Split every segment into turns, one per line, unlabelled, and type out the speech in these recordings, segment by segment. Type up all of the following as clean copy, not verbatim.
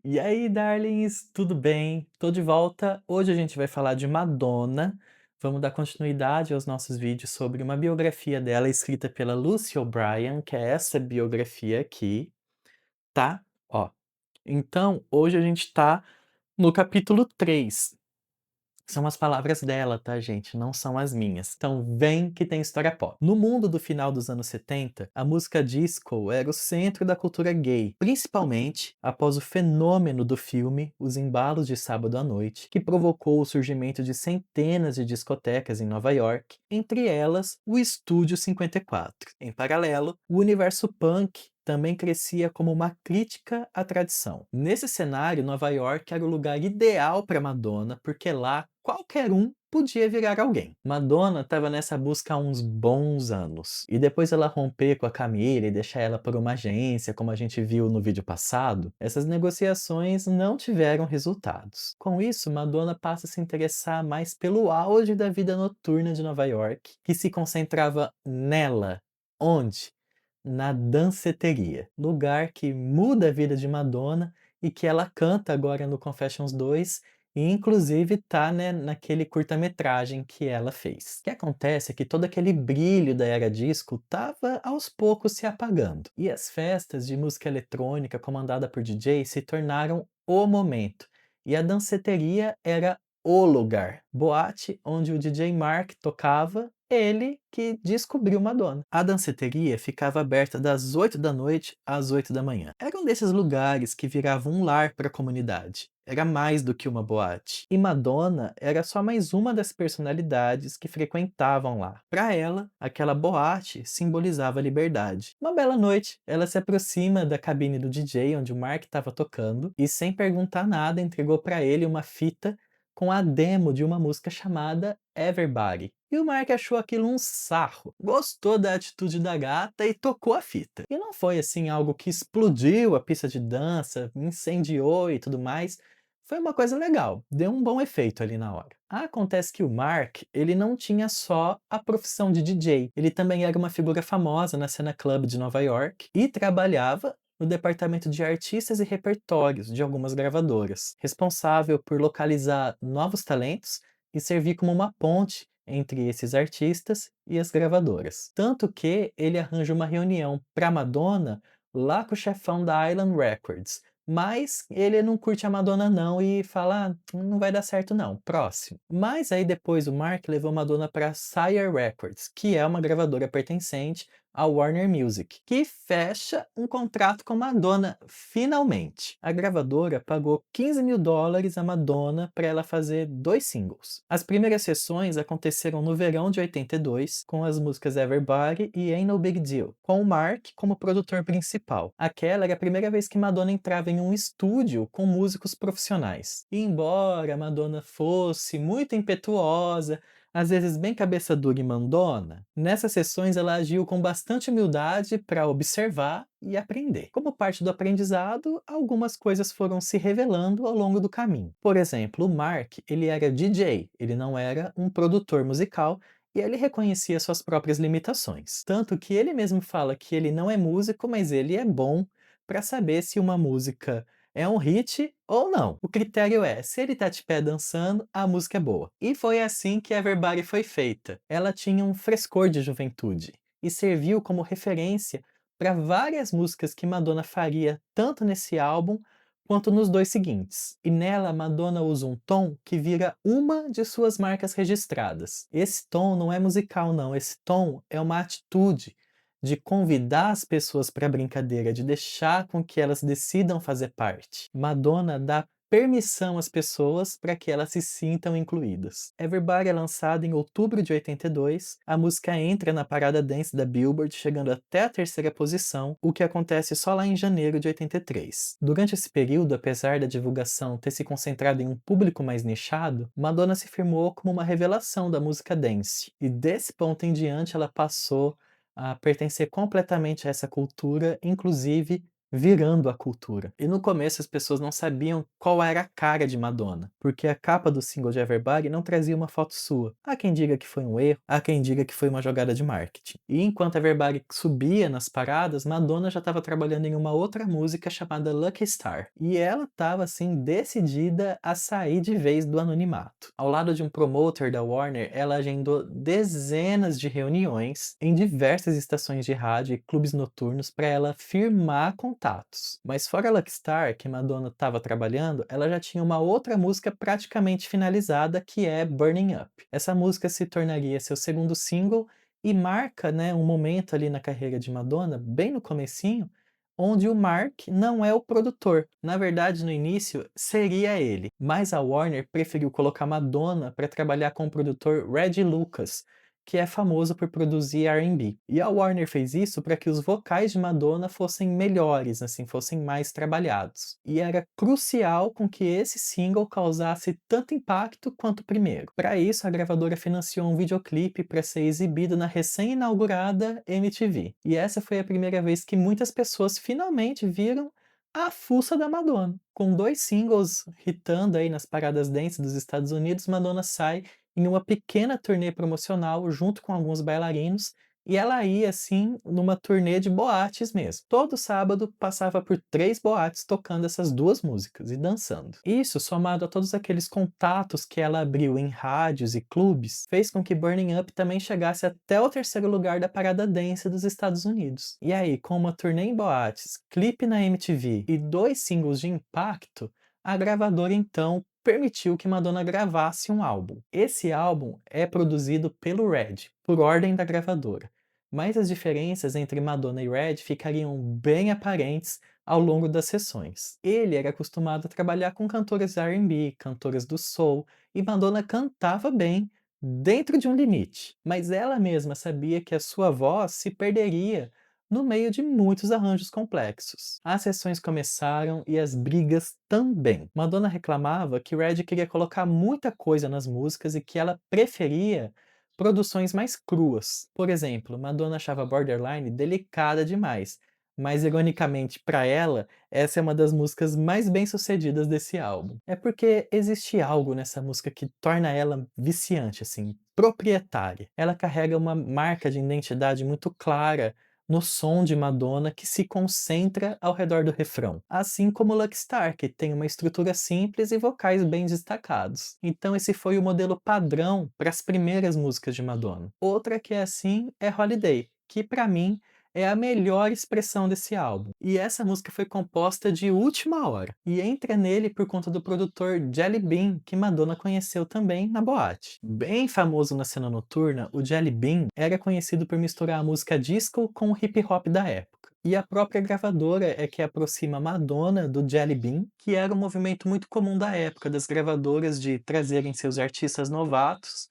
E aí, darlings, tudo bem? Tô de volta. Hoje a gente vai falar de Madonna. Vamos dar continuidade aos nossos vídeos sobre uma biografia dela escrita pela Lucy O'Brien, que é essa biografia aqui, tá? Ó. Então, hoje a gente tá no capítulo 3. São as palavras dela, tá, gente? Não são as minhas. Então, vem que tem história pop. No mundo do final dos anos 70, a música disco era o centro da cultura gay, principalmente após o fenômeno do filme Os Embalos de Sábado à Noite, que provocou o surgimento de centenas de discotecas em Nova York, entre elas o Estúdio 54. Em paralelo, o universo punk também crescia como uma crítica à tradição. Nesse cenário, Nova York era o lugar ideal para Madonna, porque lá qualquer um podia virar alguém. Madonna estava nessa busca há uns bons anos. E depois ela romper com a Camila e deixar ela por uma agência, como a gente viu no vídeo passado, essas negociações não tiveram resultados. Com isso, Madonna passa a se interessar mais pelo auge da vida noturna de Nova York, que se concentrava nela. Onde? Na danceteria, lugar que muda a vida de Madonna e que ela canta agora no Confessions 2 e inclusive tá, né, naquele curta-metragem que ela fez. O que acontece é que todo aquele brilho da era disco tava aos poucos se apagando, e as festas de música eletrônica comandada por DJ se tornaram o momento, e a danceteria era o lugar. Boate onde o DJ Mark tocava, ele que descobriu Madonna. A danceteria ficava aberta das 8 da noite às 8 da manhã. Era um desses lugares que virava um lar para a comunidade. Era mais do que uma boate. E Madonna era só mais uma das personalidades que frequentavam lá. Para ela, aquela boate simbolizava liberdade. Uma bela noite, ela se aproxima da cabine do DJ onde o Mark estava tocando e, sem perguntar nada, entregou para ele uma fita com a demo de uma música chamada Everybody. E o Mark achou aquilo um sarro, gostou da atitude da gata e tocou a fita. E não foi assim algo que explodiu a pista de dança, incendiou e tudo mais. Foi uma coisa legal, deu um bom efeito ali na hora. Acontece que o Mark, ele não tinha só a profissão de DJ, ele também era uma figura famosa na cena club de Nova York e trabalhava no departamento de artistas e repertórios de algumas gravadoras, responsável por localizar novos talentos e servir como uma ponte entre esses artistas e as gravadoras. Tanto que ele arranja uma reunião para Madonna lá com o chefão da Island Records, mas ele não curte a Madonna não e fala: não vai dar certo não, próximo". Mas aí depois o Mark levou Madonna para Sire Records, que é uma gravadora pertencente à Warner Music, que fecha um contrato com Madonna finalmente. A gravadora pagou US$ 15.000 a Madonna para ela fazer 2 singles. As primeiras sessões aconteceram no verão de 82, com as músicas Everybody e Ain't No Big Deal, com o Mark como produtor principal. Aquela era a primeira vez que Madonna entrava em um estúdio com músicos profissionais. E embora Madonna fosse muito impetuosa, às vezes bem cabeça dura e mandona, nessas sessões ela agiu com bastante humildade para observar e aprender. Como parte do aprendizado, algumas coisas foram se revelando ao longo do caminho. Por exemplo, o Mark, ele era DJ, ele não era um produtor musical, e ele reconhecia suas próprias limitações. Tanto que ele mesmo fala que ele não é músico, mas ele é bom para saber se uma música é um hit ou não. O critério é, se ele tá de pé dançando, a música é boa. E foi assim que Everybody foi feita. Ela tinha um frescor de juventude e serviu como referência para várias músicas que Madonna faria tanto nesse álbum quanto nos dois seguintes. E nela, Madonna usa um tom que vira uma de suas marcas registradas. Esse tom não é musical, não. Esse tom é uma atitude de convidar as pessoas para a brincadeira, de deixar com que elas decidam fazer parte. Madonna dá permissão às pessoas para que elas se sintam incluídas. Everybody é lançada em outubro de 82, a música entra na parada dance da Billboard, chegando até a terceira posição, o que acontece só lá em janeiro de 83. Durante esse período, apesar da divulgação ter se concentrado em um público mais nichado, Madonna se firmou como uma revelação da música dance, e desse ponto em diante ela passou a pertencer completamente a essa cultura, inclusive virando a cultura. E no começo as pessoas não sabiam qual era a cara de Madonna, porque a capa do single de Everybody não trazia uma foto sua. Há quem diga que foi um erro, há quem diga que foi uma jogada de marketing. E enquanto Everybody subia nas paradas, Madonna já estava trabalhando em uma outra música chamada Lucky Star. E ela estava assim decidida a sair de vez do anonimato. Ao lado de um promoter da Warner, ela agendou dezenas de reuniões em diversas estações de rádio e clubes noturnos para ela firmar contatos. Mas fora Lucky Star, que Madonna estava trabalhando, ela já tinha uma outra música praticamente finalizada, que é Burning Up. Essa música se tornaria seu segundo single e marca, né, um momento ali na carreira de Madonna, bem no comecinho, onde o Mark não é o produtor. Na verdade, no início, seria ele, mas a Warner preferiu colocar Madonna para trabalhar com o produtor Reggie Lucas, que é famoso por produzir R&B. E a Warner fez isso para que os vocais de Madonna fossem melhores, assim, fossem mais trabalhados. E era crucial com que esse single causasse tanto impacto quanto o primeiro. Para isso, a gravadora financiou um videoclipe para ser exibido na recém-inaugurada MTV. E essa foi a primeira vez que muitas pessoas finalmente viram a fuça da Madonna. Com 2 singles hitando aí nas paradas dance dos Estados Unidos, Madonna sai em uma pequena turnê promocional junto com alguns bailarinos, e ela ia assim numa turnê de boates mesmo. Todo sábado passava por 3 boates tocando essas 2 músicas e dançando. Isso, somado a todos aqueles contatos que ela abriu em rádios e clubes, fez com que Burning Up também chegasse até o terceiro lugar da parada dance dos Estados Unidos. E aí, com uma turnê em boates, clipe na MTV e 2 singles de impacto, a gravadora então permitiu que Madonna gravasse um álbum. Esse álbum é produzido pelo Red, por ordem da gravadora. Mas as diferenças entre Madonna e Red ficariam bem aparentes ao longo das sessões. Ele era acostumado a trabalhar com cantoras R&B, cantoras do soul, e Madonna cantava bem, dentro de um limite. Mas ela mesma sabia que a sua voz se perderia no meio de muitos arranjos complexos. As sessões começaram e as brigas também. Madonna reclamava que Red queria colocar muita coisa nas músicas e que ela preferia produções mais cruas. Por exemplo, Madonna achava Borderline delicada demais, mas ironicamente para ela, essa é uma das músicas mais bem-sucedidas desse álbum. É porque existe algo nessa música que torna ela viciante, assim, proprietária. Ela carrega uma marca de identidade muito clara no som de Madonna que se concentra ao redor do refrão, assim como Lucky Star, que tem uma estrutura simples e vocais bem destacados. Então esse foi o modelo padrão para as primeiras músicas de Madonna. Outra que é assim é Holiday, que para mim é a melhor expressão desse álbum. E essa música foi composta de última hora, e entra nele por conta do produtor Jelly Bean, que Madonna conheceu também na boate. Bem famoso na cena noturna, o Jelly Bean era conhecido por misturar a música disco com o hip hop da época. E a própria gravadora é que aproxima Madonna do Jelly Bean, que era um movimento muito comum da época das gravadoras de trazerem seus artistas novatos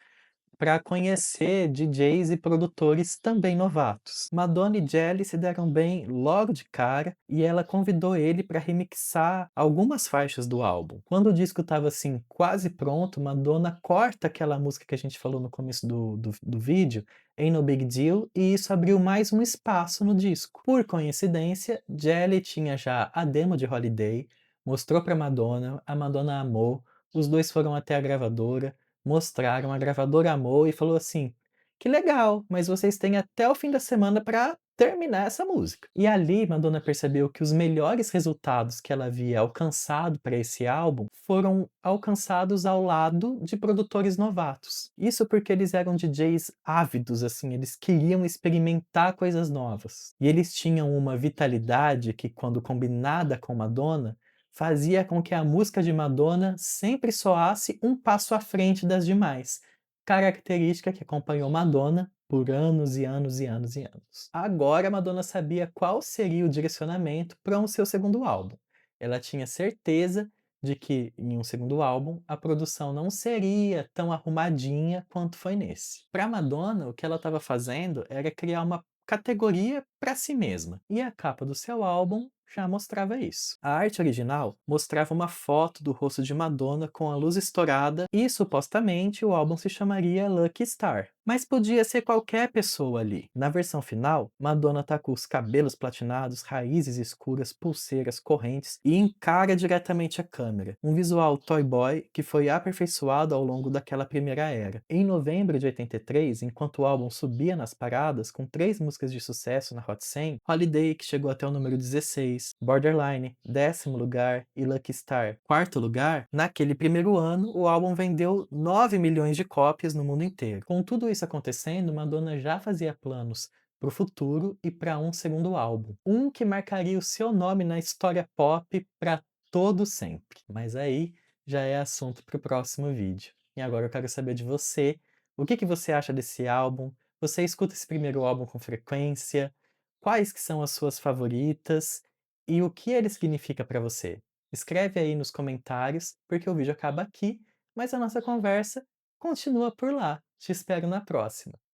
para conhecer DJs e produtores também novatos. Madonna e Jelly se deram bem logo de cara e ela convidou ele para remixar algumas faixas do álbum. Quando o disco estava assim quase pronto, Madonna corta aquela música que a gente falou no começo do vídeo, Ain't No Big Deal, e isso abriu mais um espaço no disco. Por coincidência, Jelly tinha já a demo de Holiday, mostrou para Madonna, a Madonna amou, os dois foram até a gravadora, mostraram, a gravadora amou e falou assim: "Que legal, mas vocês têm até o fim da semana para terminar essa música". E ali Madonna percebeu que os melhores resultados que ela havia alcançado para esse álbum foram alcançados ao lado de produtores novatos. Isso porque eles eram DJs ávidos, assim, eles queriam experimentar coisas novas. E eles tinham uma vitalidade que, quando combinada com Madonna, fazia com que a música de Madonna sempre soasse um passo à frente das demais, característica que acompanhou Madonna por anos e anos e anos e anos. Agora Madonna sabia qual seria o direcionamento para o seu segundo álbum. Ela tinha certeza de que, em um segundo álbum, a produção não seria tão arrumadinha quanto foi nesse. Para Madonna, o que ela estava fazendo era criar uma categoria para si mesma, e a capa do seu álbum já mostrava isso. A arte original mostrava uma foto do rosto de Madonna com a luz estourada e supostamente o álbum se chamaria Lucky Star. Mas podia ser qualquer pessoa ali. Na versão final, Madonna tá com os cabelos platinados, raízes escuras, pulseiras, correntes e encara diretamente a câmera. Um visual toy boy que foi aperfeiçoado ao longo daquela primeira era. Em novembro de 83, enquanto o álbum subia nas paradas com 3 músicas de sucesso na Hot 100, Holiday, que chegou até o número 16, Borderline, 10º lugar e Lucky Star, 4º lugar, naquele primeiro ano o álbum vendeu 9 milhões de cópias no mundo inteiro. Com tudo isso acontecendo, Madonna já fazia planos para o futuro e para um segundo álbum. Um que marcaria o seu nome na história pop para todo sempre. Mas aí já é assunto para o próximo vídeo. E agora eu quero saber de você, o que você acha desse álbum? Você escuta esse primeiro álbum com frequência? Quais que são as suas favoritas? E o que ele significa para você? Escreve aí nos comentários, porque o vídeo acaba aqui, mas a nossa conversa continua por lá. Te espero na próxima.